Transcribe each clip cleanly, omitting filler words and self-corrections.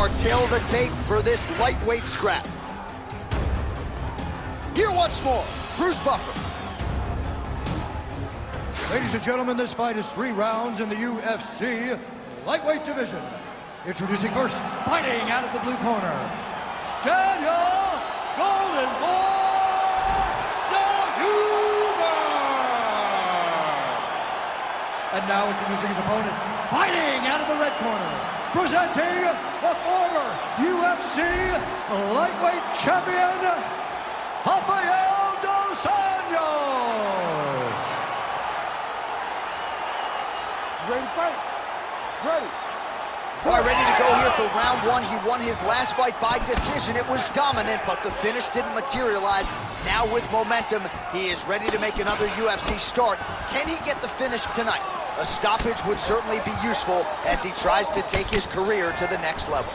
our tail of the tape for this lightweight scrap. Here once more, Bruce Buffer. Ladies and gentlemen, this fight is 3 rounds in the UFC lightweight division. Introducing first, fighting out of the blue corner, Daniel Golden Boy Huber. And now introducing his opponent, fighting out of the red corner, presenting the former UFC lightweight champion, Rafael dos Anjos. Ready to fight? Ready. All right, ready to go here for round 1. He won his last fight by decision. It was dominant, but the finish didn't materialize. Now with momentum, he is ready to make another UFC start. Can he get the finish tonight? A stoppage would certainly be useful as he tries to take his career to the next level.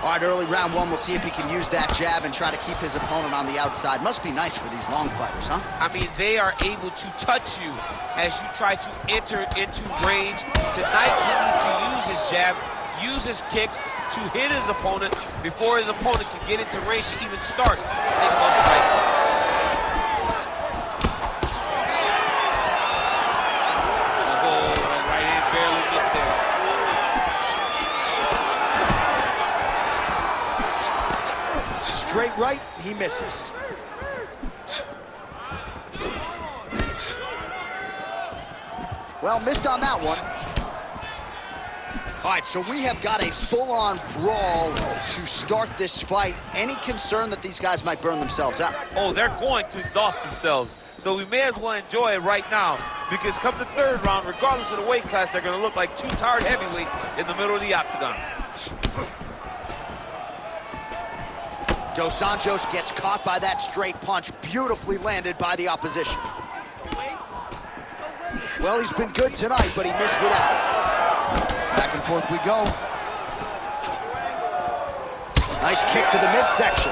All right, early round 1, we'll see if he can use that jab and try to keep his opponent on the outside. Must be nice for these long fighters, huh? I mean, they are able to touch you as you try to enter into range. Tonight, he needs to use his jab, use his kicks to hit his opponent before his opponent can get into range to even start. They must fight. Right hand barely missed there. Straight right, he misses. Well, missed on that one. All right, so we have got a full-on brawl to start this fight. Any concern that these guys might burn themselves out? Oh, they're going to exhaust themselves. So we may as well enjoy it right now, because come the 3rd round, regardless of the weight class, they're going to look like 2 tired heavyweights in the middle of the octagon. Dos Anjos gets caught by that straight punch, beautifully landed by the opposition. Well, he's been good tonight, but he missed with that one. Back and forth we go. Nice kick to the midsection.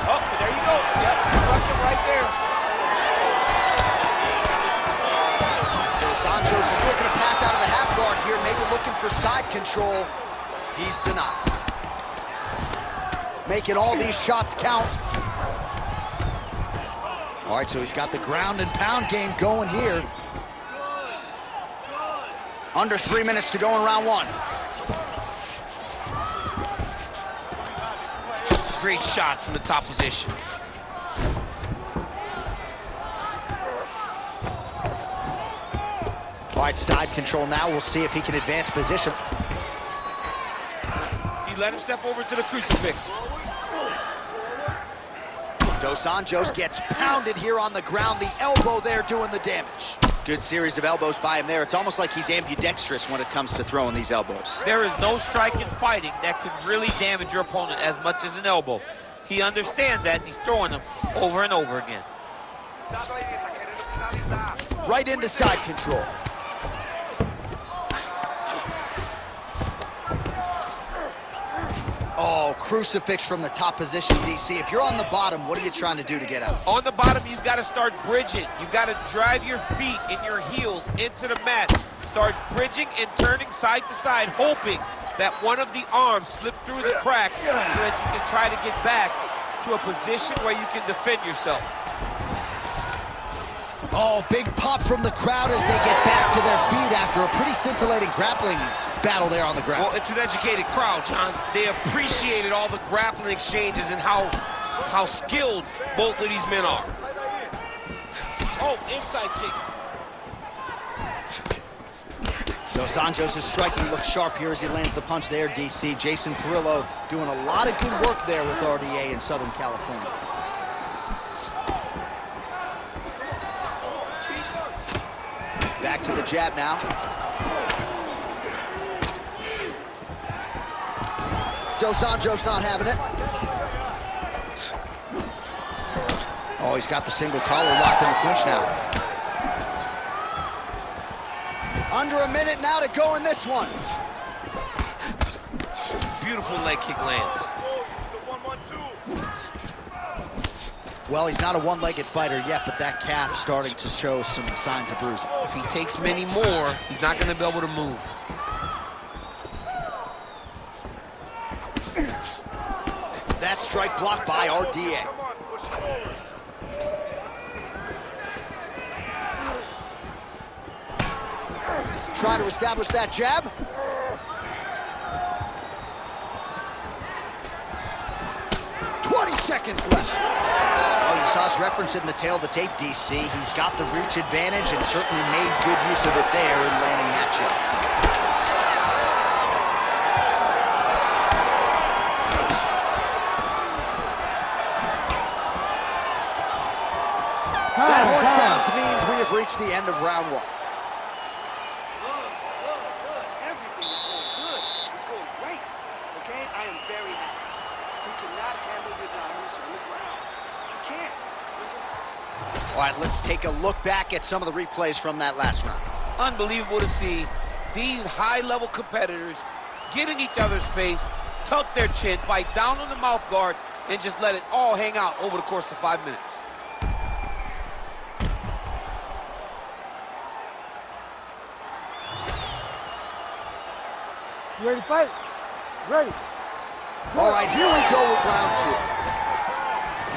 Oh, there you go. Yep, struck him right there. Dos Anjos is looking to pass out of the half guard here, maybe looking for side control. He's denied. Making all these shots count. All right, so he's got the ground and pound game going here. Under 3 minutes to go in round 1. Great shots from the top position. All right, side control now. We'll see if he can advance position. He let him step over to the crucifix. Dos Anjos gets pounded here on the ground. The elbow there doing the damage. Good series of elbows by him there. It's almost like he's ambidextrous when it comes to throwing these elbows. There is no strike in fighting that can really damage your opponent as much as an elbow. He understands that, and he's throwing them over and over again. Right into side control. Oh, crucifix from the top position, DC. If you're on the bottom, what are you trying to do to get out? On the bottom, you've got to start bridging. You've got to drive your feet and your heels into the mat. Start bridging and turning side to side, hoping that one of the arms slip through the cracks so that you can try to get back to a position where you can defend yourself. Oh, big pop from the crowd as they get back to their feet after a pretty scintillating grappling battle there on the ground. Well, it's an educated crowd, John. They appreciated all the grappling exchanges and how skilled both of these men are. Oh, inside kick. Dos Anjos' striking looks sharp here as he lands the punch there, DC. Jason Perillo doing a lot of good work there with RDA in Southern California. Back to the jab now. Dos Anjos not having it. Oh, he's got the single collar locked in the clinch now. Under a minute now to go in this one. Beautiful leg kick lands. Well, he's not a one-legged fighter yet, but that calf starting to show some signs of bruising. If he takes many more, he's not going to be able to move. That strike blocked by RDA. Trying to establish that jab. Seconds left. Oh, you saw us reference it in the tail of the tape, DC. He's got the reach advantage and certainly made good use of it there in landing that jab. That horn sounds means we have reached the end of round one. Good. Everything is going good. It's going great. Okay? I am very happy. You cannot handle your dominance on the ground. You can't. All right, let's take a look back at some of the replays from that last round. Unbelievable to see these high-level competitors get in each other's face, tuck their chin, bite down on the mouth guard, and just let it all hang out over the course of 5 minutes. You ready to fight? Ready. All right, here we go with round two.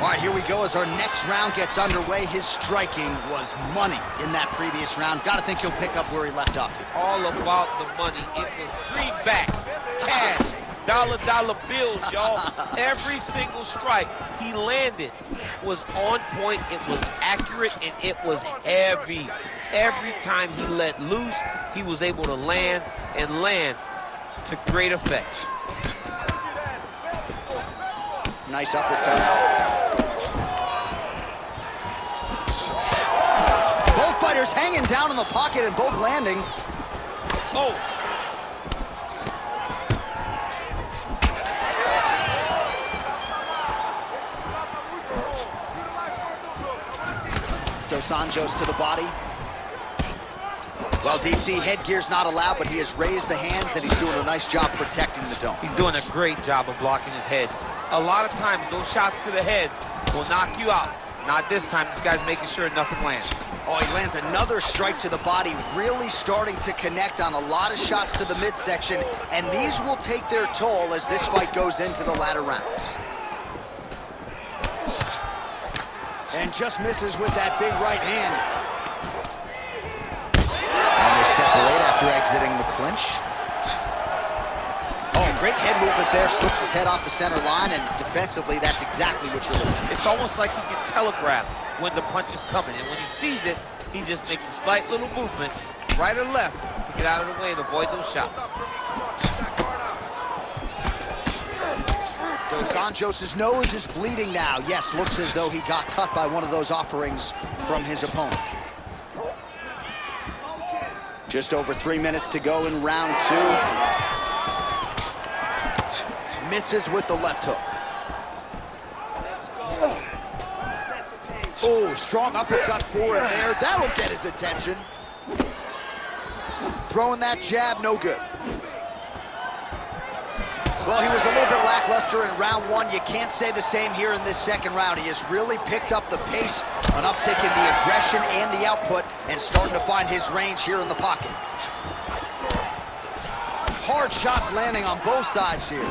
All right, here we go as our next round gets underway. His striking was money in that previous round. Got to think he'll pick up where he left off here. All about the money. It was greenbacks, cash, dollar bills, y'all. Every single strike he landed was on point, it was accurate, and it was heavy. Every time he let loose, he was able to land and land to great effect. Nice uppercut. Both fighters hanging down in the pocket and both landing. Oh. Dos Anjos to the body. Well, DC, headgear's not allowed, but he has raised the hands, and he's doing a nice job protecting the dome. He's doing a great job of blocking his head. A lot of times, those shots to the head will knock you out. Not this time. This guy's making sure nothing lands. Oh, he lands another strike to the body, really starting to connect on a lot of shots to the midsection, and these will take their toll as this fight goes into the latter rounds. And just misses with that big right hand. And they separate after exiting the clinch. Oh, great head movement there. Slips his head off the center line, and defensively, that's exactly what you're looking for. It's almost like he can telegraph when the punch is coming, and when he sees it, he just makes a slight little movement, right or left, to get out of the way and avoid those shots. Dos Anjos' nose is bleeding now. Yes, looks as though he got cut by one of those offerings from his opponent. Just over 3 minutes to go in round two. Misses with the left hook. Oh, strong uppercut for him there. That'll get his attention. Throwing that jab, no good. Well, he was a little bit lackluster in round one. You can't say the same here in this second round. He has really picked up the pace, an uptick in the aggression and the output, and starting to find his range here in the pocket. Hard shots landing on both sides here.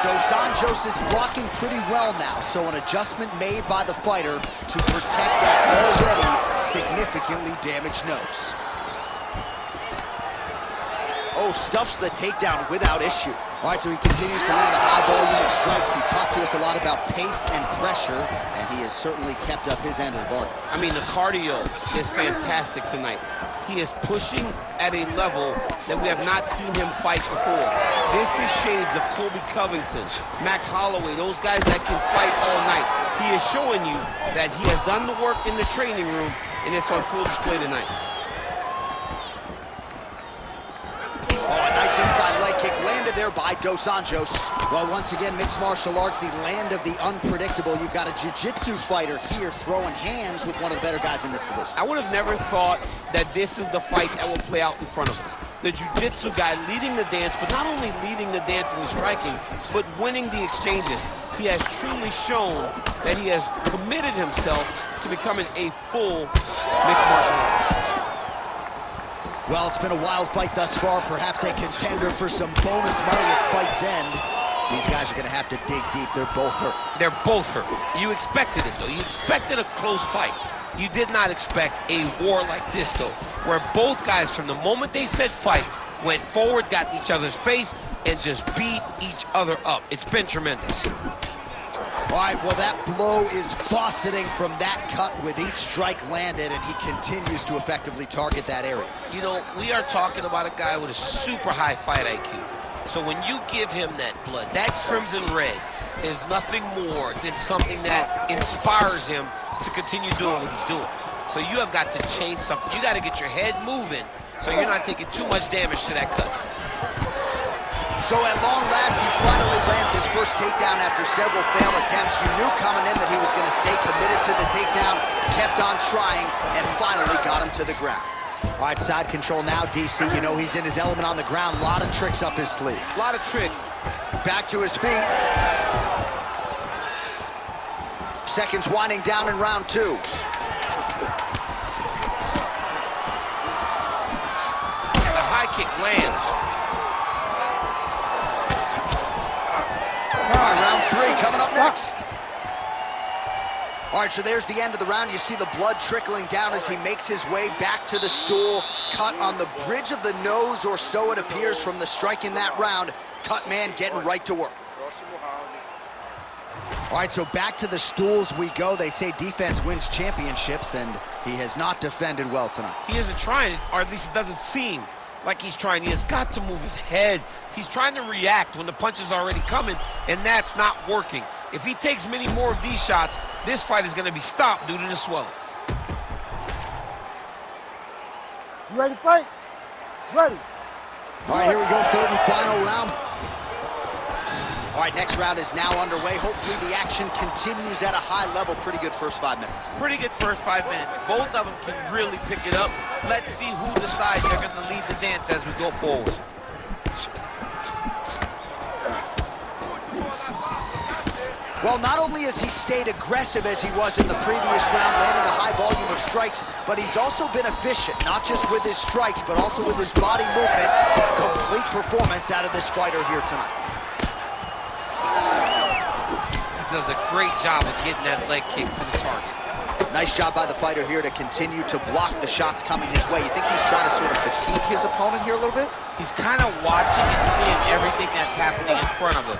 Dos Anjos is blocking pretty well now, so an adjustment made by the fighter to protect that already significantly damaged nose. Oh, stuffs the takedown without issue. All right, so he continues to land a high volume of strikes. He talked to us a lot about pace and pressure, and he has certainly kept up his end of the bargain. I mean, the cardio is fantastic tonight. He is pushing at a level that we have not seen him fight before. This is shades of Colby Covington, Max Holloway, those guys that can fight all night. He is showing you that he has done the work in the training room, and it's on full display tonight. Oh, a nice inside leg kick landed there there by Dos Anjos. Well, once again, mixed martial arts, the land of the unpredictable. You've got a jiu-jitsu fighter here throwing hands with one of the better guys in this division. I would have never thought that this is the fight that will play out in front of us. The jiu-jitsu guy leading the dance, but not only leading the dance in the striking, but winning the exchanges. He has truly shown that he has committed himself to becoming a full mixed martial artist. Well, it's been a wild fight thus far, perhaps a contender for some bonus money at fight's end. These guys are going to have to dig deep. They're both hurt. They're both hurt. You expected it, though. You expected a close fight. You did not expect a war like this, though, where both guys, from the moment they said fight, went forward, got in each other's face, and just beat each other up. It's been tremendous. All right, well, that blow is buffeting from that cut with each strike landed, and he continues to effectively target that area. You know, we are talking about a guy with a super high fight IQ. So when you give him that blood, that crimson red is nothing more than something that inspires him to continue doing what he's doing. So you have got to change something. You got to get your head moving so you're not taking too much damage to that cut. So at long last, he finally lands his first takedown after several failed attempts. You knew coming in that he was going to stay committed to the takedown, kept on trying, and finally got him to the ground. All right, side control now, DC. You know he's in his element on the ground. A lot of tricks up his sleeve. A lot of tricks. Back to his feet. Seconds winding down in round two. The high kick lands. All right, round three coming up next. All right, so there's the end of the round. You see the blood trickling down as he makes his way back to the stool. Cut on the bridge of the nose, or so it appears from the strike in that round. Cut man getting right to work. All right, so back to the stools we go. They say defense wins championships, and he has not defended well tonight. He isn't trying, or at least it doesn't seem like he's trying. He has got to move his head. He's trying to react when the punch is already coming, and that's not working. If he takes many more of these shots, this fight is going to be stopped due to the swelling. You ready to fight? Ready. All right, here we go, third and final round. All right, next round is now underway. Hopefully the action continues at a high level. Pretty good first 5 minutes. Pretty good first 5 minutes. Both of them can really pick it up. Let's see who decides they're going to lead the dance as we go forward. Well, not only has he stayed aggressive as he was in the previous round, landing a high volume of strikes, but he's also been efficient, not just with his strikes, but also with his body movement. Complete performance out of this fighter here tonight. He does a great job of getting that leg kick to the target. Nice job by the fighter here to continue to block the shots coming his way. You think he's trying to sort of fatigue his opponent here a little bit? He's kind of watching and seeing everything that's happening in front of him.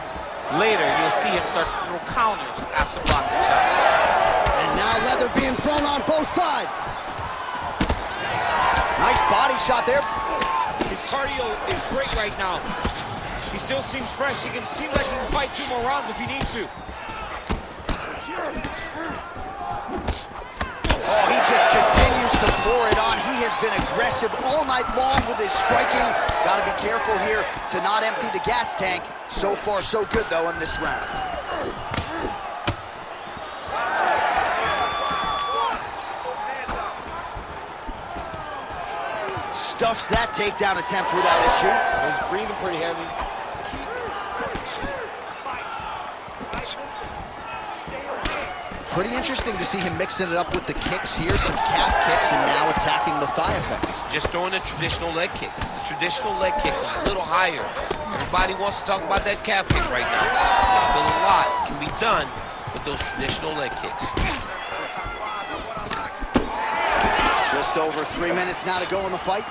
Later, you'll see him start to throw counters after blocking shots. And now leather being thrown on both sides. Nice body shot there. His cardio is great right now. He still seems fresh. He seems like he can fight 2 more rounds if he needs to. Oh, he just continues to pour it on. He has been aggressive all night long with his striking. Got to be careful here to not empty the gas tank. So far, so good, though, in this round. Stuffs that takedown attempt without issue. He's breathing pretty heavy. Pretty interesting to see him mixing it up with the kicks here, some calf kicks, and now attacking the thigh effects. Just throwing a traditional leg kick. The traditional leg kick is a little higher. Everybody wants to talk about that calf kick right now. There's still a lot can be done with those traditional leg kicks. Just over 3 minutes now to go in the fight.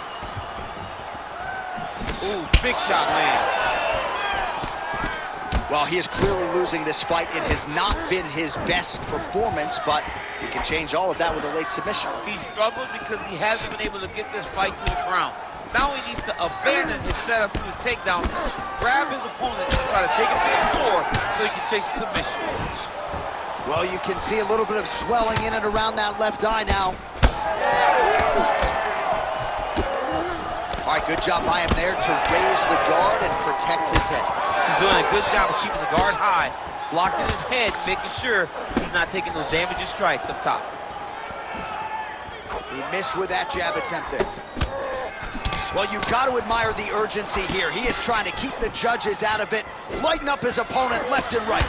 Ooh, big shot lands. Well, he is clearly losing this fight. It has not been his best performance, but he can change all of that with a late submission. He struggled because he hasn't been able to get this fight to the ground. Now he needs to abandon his setup to his takedown, grab his opponent, and try to take him to the floor so he can chase the submission. Well, you can see a little bit of swelling in and around that left eye now. All right, good job by him there to raise the guard and protect his head. He's doing a good job of keeping the guard high, blocking his head, making sure he's not taking those damaging strikes up top. He missed with that jab attempt there. Well, you've got to admire the urgency here. He is trying to keep the judges out of it, lighten up his opponent left and right.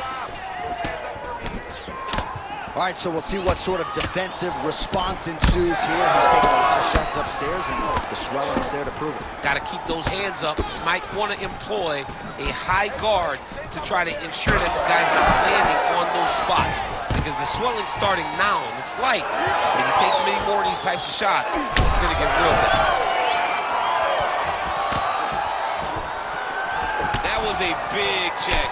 All right, so we'll see what sort of defensive response ensues here. He's taking a lot of shots upstairs, and the swelling is there to prove it. Got to keep those hands up. You might want to employ a high guard to try to ensure that the guy's not landing on those spots, because the swelling's starting now, and it's light. When he takes many more of these types of shots, it's going to get real bad. That was a big check.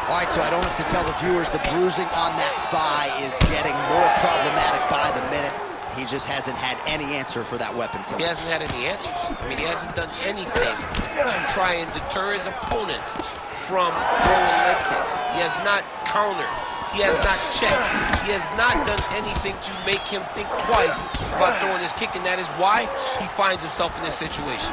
All right, so I don't have to tell the viewers the bruising on that thigh is getting more problematic by the minute. He just hasn't had any answer for that weapon. He hasn't had any answers. I mean, he hasn't done anything to try and deter his opponent from throwing leg kicks. He has not countered. He has not checked. He has not done anything to make him think twice about throwing his kick, and that is why he finds himself in this situation.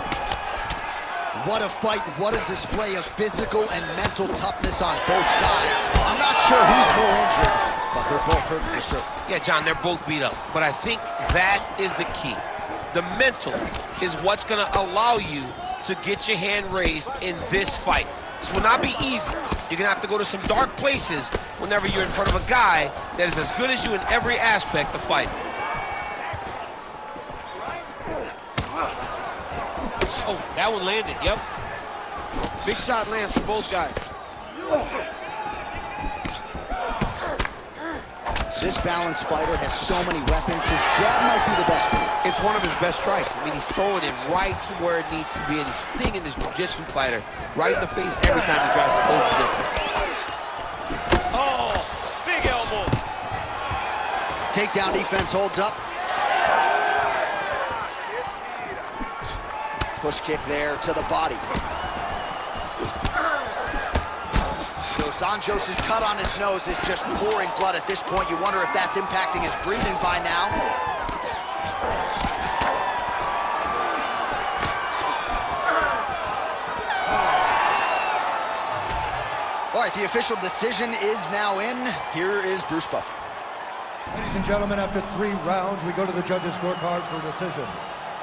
What a fight, what a display of physical and mental toughness on both sides. I'm not sure who's more injured, but they're both hurt for sure. Yeah, John, they're both beat up, but I think that is the key. The mental is what's gonna allow you to get your hand raised in this fight. This will not be easy. You're gonna have to go to some dark places whenever you're in front of a guy that is as good as you in every aspect of fighting. Oh, that one landed, yep. Big shot lands for both guys. This balanced fighter has so many weapons. His jab might be the best one. It's one of his best strikes. I mean, he's throwing it right to where it needs to be, and he's stinging this jiu-jitsu fighter right in the face every time he tries to close the distance. Oh, big elbow. Takedown defense holds up. Push kick there to the body. Dos Anjos' cut on his nose is just pouring blood at this point. You wonder if that's impacting his breathing by now. All right, the official decision is now in. Here is Bruce Buffer. Ladies and gentlemen, after 3 rounds, we go to the judges' scorecards for decision.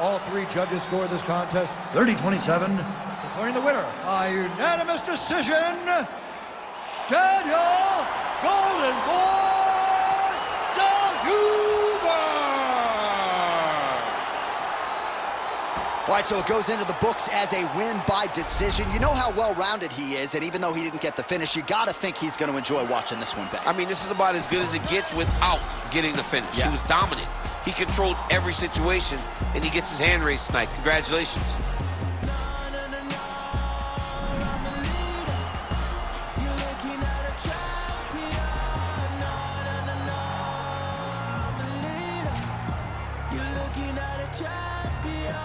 All 3 judges scored this contest 30-27, declaring the winner by unanimous decision, Daniel Golden Boy Zellhuber. All right, so it goes into the books as a win by decision. You know how well-rounded he is, and even though he didn't get the finish, you got to think he's going to enjoy watching this one back. I mean, this is about as good as it gets without getting the finish. Yeah. He was dominant. He controlled every situation, and he gets his hand raised tonight. Congratulations. You're looking at a champion.